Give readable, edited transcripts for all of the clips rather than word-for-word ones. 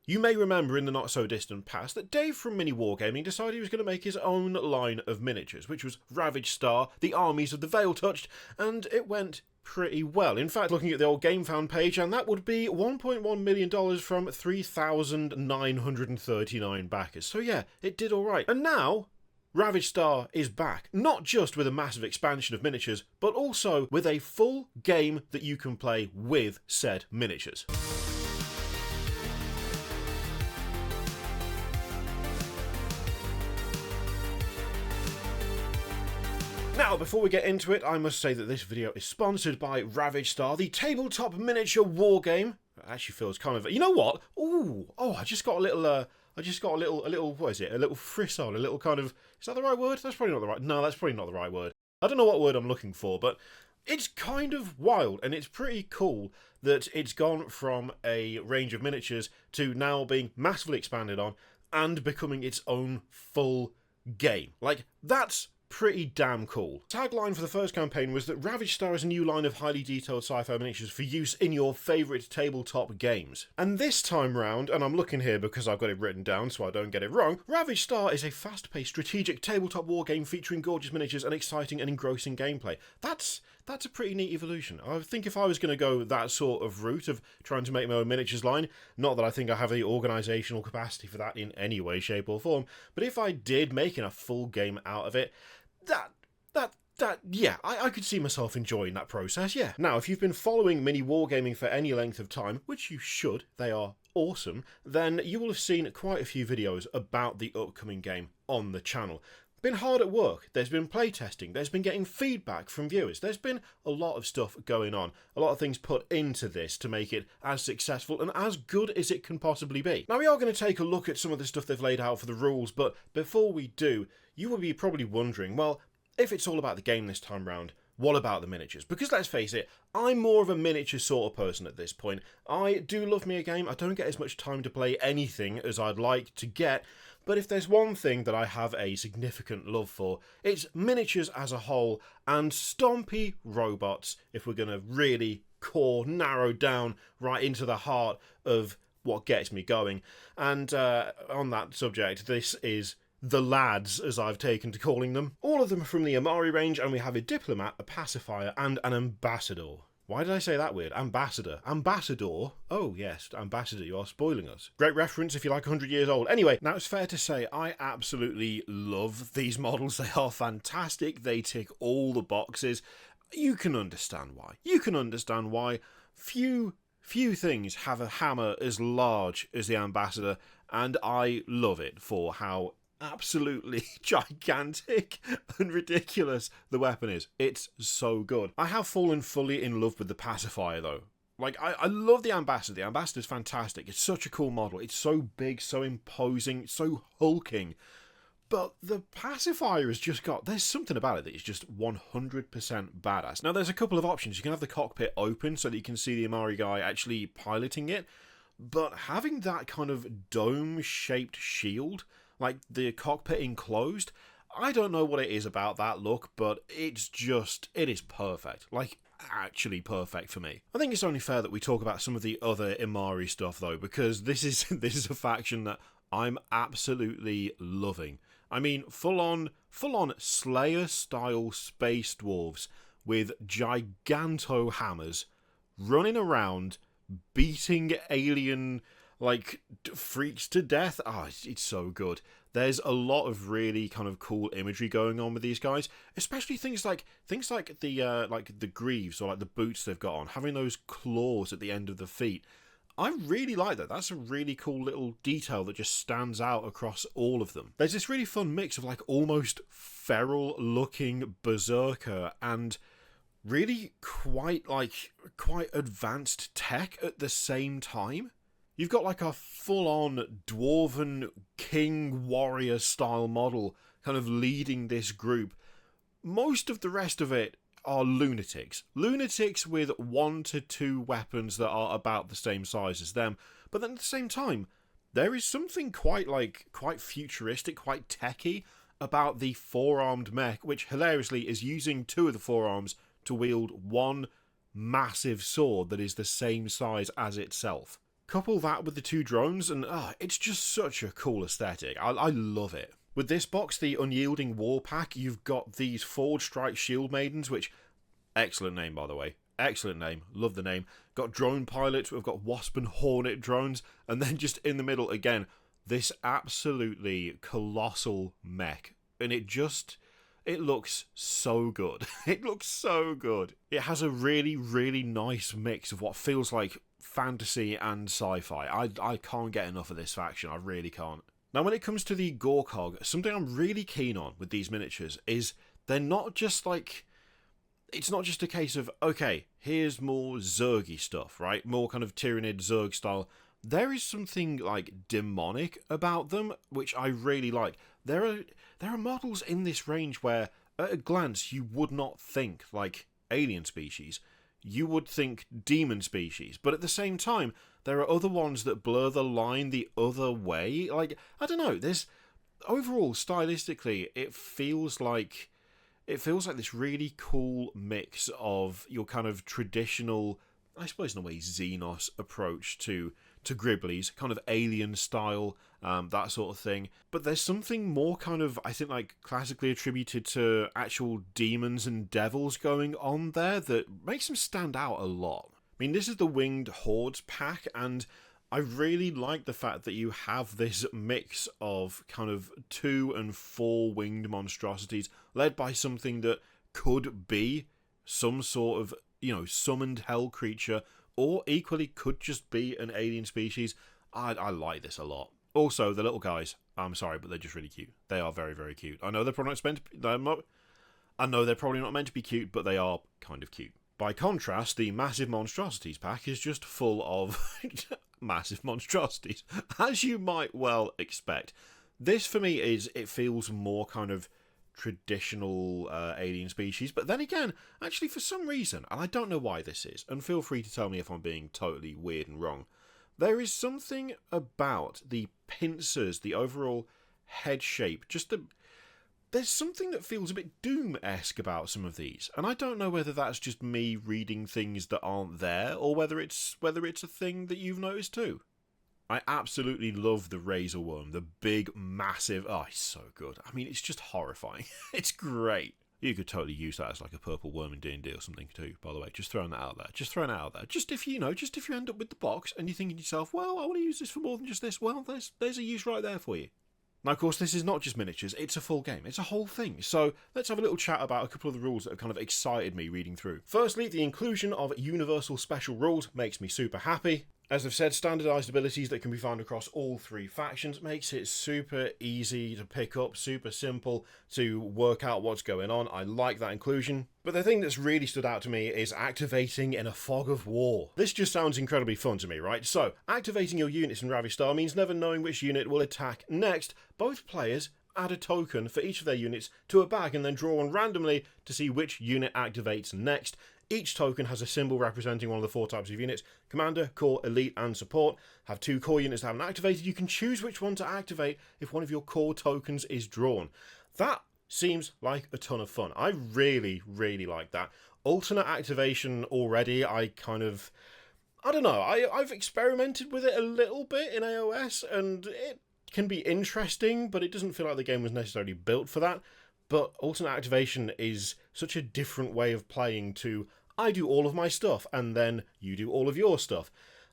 You may remember in the not-so-distant past that Dave from Mini Wargaming decided he was going to make his own line of miniatures, which was Ravaged Star, the armies of the Veil Touched, and it went pretty well. In fact, looking at the old GameFound page, and that would be $1.1 million from 3,939 backers. So yeah, it did alright. And now, Ravaged Star is back, not just with a massive expansion of miniatures, but also with a full game that you can play with said miniatures. Now, before we get into it, I must say that this video is sponsored by Ravaged Star, the tabletop miniature war game. It actually feels kind of, you know what? Ooh, I just got a little, what is it? A little frisson, a little kind of, is that the right word? That's probably not the right, no, that's probably not the right word. I don't know what word I'm looking for, but it's kind of wild, and it's pretty cool that it's gone from a range of miniatures to now being massively expanded on and becoming its own full game. Like, that's pretty damn cool. Tagline for the first campaign was that Ravaged Star is a new line of highly detailed sci-fi miniatures for use in your favourite tabletop games. And this time round, and I'm looking here because I've got it written down so I don't get it wrong, Ravaged Star is a fast-paced strategic tabletop war game featuring gorgeous miniatures and exciting and engrossing gameplay. That's a pretty neat evolution. I think if I was going to go that sort of route of trying to make my own miniatures line, not that I think I have the organisational capacity for that in any way, shape or form, but if I did making a full game out of it, yeah, I could see myself enjoying that process, yeah. Now, if you've been following Mini Wargaming for any length of time, which you should, they are awesome, then you will have seen quite a few videos about the upcoming game on the channel. Been hard at work, there's been playtesting, there's been getting feedback from viewers, there's been a lot of stuff going on, a lot of things put into this to make it as successful and as good as it can possibly be. Now, we are going to take a look at some of the stuff they've laid out for the rules, but before we do, you will be probably wondering, well, if it's all about the game this time round, what about the miniatures? Because let's face it, I'm more of a miniature sort of person at this point. I do love me a game, I don't get as much time to play anything as I'd like to get, but if there's one thing that I have a significant love for, it's miniatures as a whole and stompy robots, if we're going to really narrow down right into the heart of what gets me going. And on that subject, this is the lads, as I've taken to calling them. All of them are from the Imari range, and we have a diplomat, a pacifier, and an ambassador. Why did I say that weird? Ambassador. Ambassador? Oh, yes, ambassador, you are spoiling us. Great reference if you're like 100 years old. Anyway, now it's fair to say I absolutely love these models. They are fantastic. They tick all the boxes. You can understand why. You can understand why few things have a hammer as large as the ambassador, and I love it for how absolutely gigantic and ridiculous the weapon is. It's so good. I have fallen fully in love with the pacifier though. Like, I love the ambassador. The ambassador's fantastic. It's such a cool model. It's so big, so imposing, so hulking. But the pacifier has just got, there's something about it that is just 100% badass. Now, there's a couple of options. You can have the cockpit open so that you can see the Imari guy actually piloting it. But having that kind of dome-shaped shield, like the cockpit enclosed, I don't know what it is about that look, but it is perfect. Like, actually perfect for me. I think it's only fair that we talk about some of the other Imari stuff though, because this is a faction that I'm absolutely loving. I mean, full on Slayer style space dwarves with giganto hammers running around beating alien like freaks to death. It's so good. There's a lot of really kind of cool imagery going on with these guys, especially things like the greaves or like the boots they've got on, having those claws at the end of the feet. I really like that. That's a really cool little detail that just stands out across all of them. There's this really fun mix of like almost feral looking berserker and really quite advanced tech at the same time. You've got like a full-on dwarven king warrior style model kind of leading this group. Most of the rest of it are lunatics. Lunatics with 1 to 2 weapons that are about the same size as them. But then at the same time, there is something quite futuristic, quite techy about the four-armed mech, which hilariously is using 2 of the forearms to wield one massive sword that is the same size as itself. Couple that with the 2 drones and it's just such a cool aesthetic. I love it. With this box, the Unyielding War Pack, you've got these Forge Strike Shield Maidens, which, excellent name by the way, excellent name, love the name. Got drone pilots, we've got Wasp and Hornet drones, and then just in the middle again, this absolutely colossal mech. And it looks so good. It looks so good. It has a really, really nice mix of what feels like fantasy and sci-fi. I can't get enough of this faction, I really can't. Now when it comes to the Gorog, something I'm really keen on with these miniatures is they're not just like, it's not just a case of, okay, here's more Zergy stuff, right? More kind of Tyranid Zerg style. There is something like demonic about them, which I really like. There are models in this range where at a glance you would not think like alien species. You would think demon species, but at the same time, there are other ones that blur the line the other way. Like, I don't know, there's overall stylistically, it feels like this really cool mix of your kind of traditional, I suppose in a way, Xenos approach to Gribblies, kind of alien style, that sort of thing. But there's something more kind of, I think, like classically attributed to actual demons and devils going on there that makes them stand out a lot. I mean, this is the Winged Hordes pack, and I really like the fact that you have this mix of kind of 2 and 4 winged monstrosities led by something that could be some sort of, summoned hell creature, or equally could just be an alien species. I like this a lot. Also, the little guys, I'm sorry, but they're just really cute. They are very, very cute. I know they're probably not meant to be cute, but they are kind of cute. By contrast, the Massive Monstrosities pack is just full of massive monstrosities, as you might well expect. This, for me, it feels more kind of traditional alien species, but then again, actually for some reason, and I don't know why this is, and feel free to tell me if I'm being totally weird and wrong, there is something about the pincers, the overall head shape, there's something that feels a bit Doom-esque about some of these, and I don't know whether that's just me reading things that aren't there, or whether it's a thing that you've noticed too. I absolutely love the Razor Worm, the big, massive... Oh, it's so good. I mean, it's just horrifying. It's great. You could totally use that as like a purple worm in D&D or something too, by the way. Just throwing that out there. Just if you end up with the box and you're thinking to yourself, well, I want to use this for more than just this. Well, there's a use right there for you. Now, of course, this is not just miniatures. It's a full game. It's a whole thing. So let's have a little chat about a couple of the rules that have kind of excited me reading through. Firstly, the inclusion of universal special rules makes me super happy. As I've said, standardised abilities that can be found across all 3 factions makes it super easy to pick up, super simple to work out what's going on. I like that inclusion. But the thing that's really stood out to me is activating in a fog of war. This just sounds incredibly fun to me, right? So, activating your units in Ravaged means never knowing which unit will attack next. Both players add a token for each of their units to a bag and then draw one randomly to see which unit activates next. Each token has a symbol representing one of the 4 types of units: Commander, Core, Elite, and Support. Have 2 core units that haven't activated. You can choose which one to activate if one of your core tokens is drawn. That seems like a ton of fun. I really, really like that. Alternate activation already, I don't know, I've experimented with it a little bit in AOS, and it can be interesting, but it doesn't feel like the game was necessarily built for that. But alternate activation is such a different way of playing to, I do all of my stuff, and then you do all of your stuff.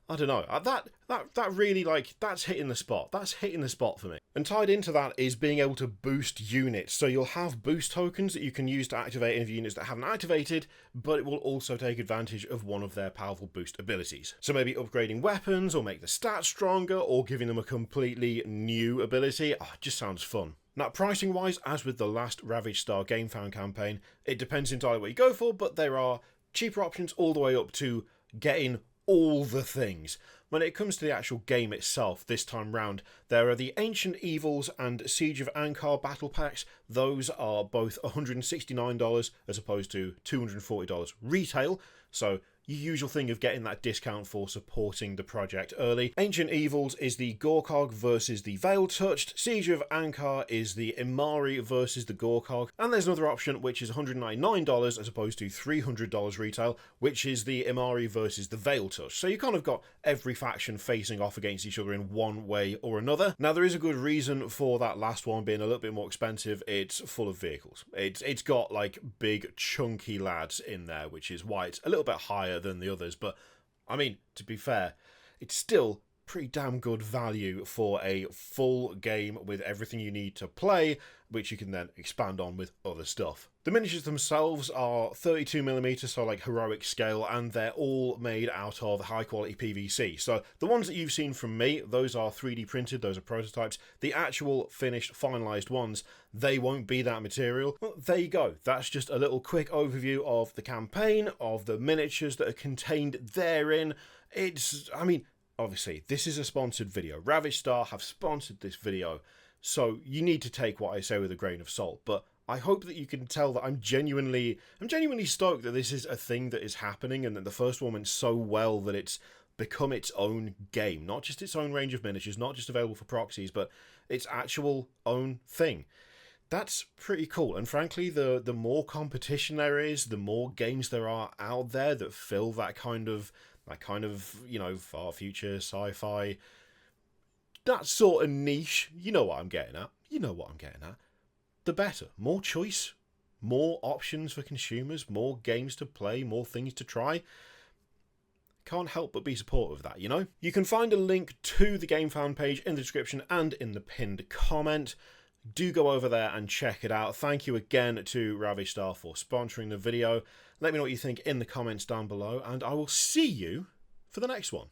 I don't know, that really, that's hitting the spot. That's hitting the spot for me. And tied into that is being able to boost units. So you'll have boost tokens that you can use to activate any of the units that haven't activated, but it will also take advantage of one of their powerful boost abilities. So maybe upgrading weapons, or make the stats stronger, or giving them a completely new ability. It just sounds fun. Now, pricing-wise, as with the last Ravaged GameFound campaign, it depends entirely what you go for, but there are cheaper options all the way up to getting all the things. When it comes to the actual game itself, this time round, there are the Ancient Evils and Siege of Ankar battle packs. Those are both $169 as opposed to $240 retail, so your usual thing of getting that discount for supporting the project early. Ancient Evils is the gorog versus the Veil Touched. Siege of Ankar is the Imari versus the gorog. And there's another option which is $199 as opposed to $300 retail, which is the Imari versus the Veil Touched. So you kind of got every faction facing off against each other in one way or another. Now there is a good reason for that last one being a little bit more expensive. It's full of vehicles. It's got like big chunky lads in there, which is why it's a little bit higher than the others. But I mean, to be fair, it's still pretty damn good value for a full game with everything you need to play, which you can then expand on with other stuff. The miniatures themselves are 32mm, so like heroic scale, and they're all made out of high quality PVC. So the ones that you've seen from me, those are 3D printed, those are prototypes. The actual finished, finalized ones, they won't be that material. Well, there you go. That's just a little quick overview of the campaign, of the miniatures that are contained therein. I mean, obviously, this is a sponsored video. Ravaged Star have sponsored this video, so you need to take what I say with a grain of salt. But I hope that you can tell that I'm genuinely stoked that this is a thing that is happening, and that the first one went so well that it's become its own game. Not just its own range of miniatures, not just available for proxies, but its actual own thing. That's pretty cool, and frankly, the more competition there is, the more games there are out there that fill that kind of, you know, far future sci-fi, that sort of niche. You know what I'm getting at. The better. More choice, more options for consumers, more games to play, more things to try. Can't help but be supportive of that, you know? You can find a link to the Game Fan page in the description and in the pinned comment. Do go over there and check it out. Thank you again to Ravaged Star for sponsoring the video. Let me know what you think in the comments down below, and I will see you for the next one.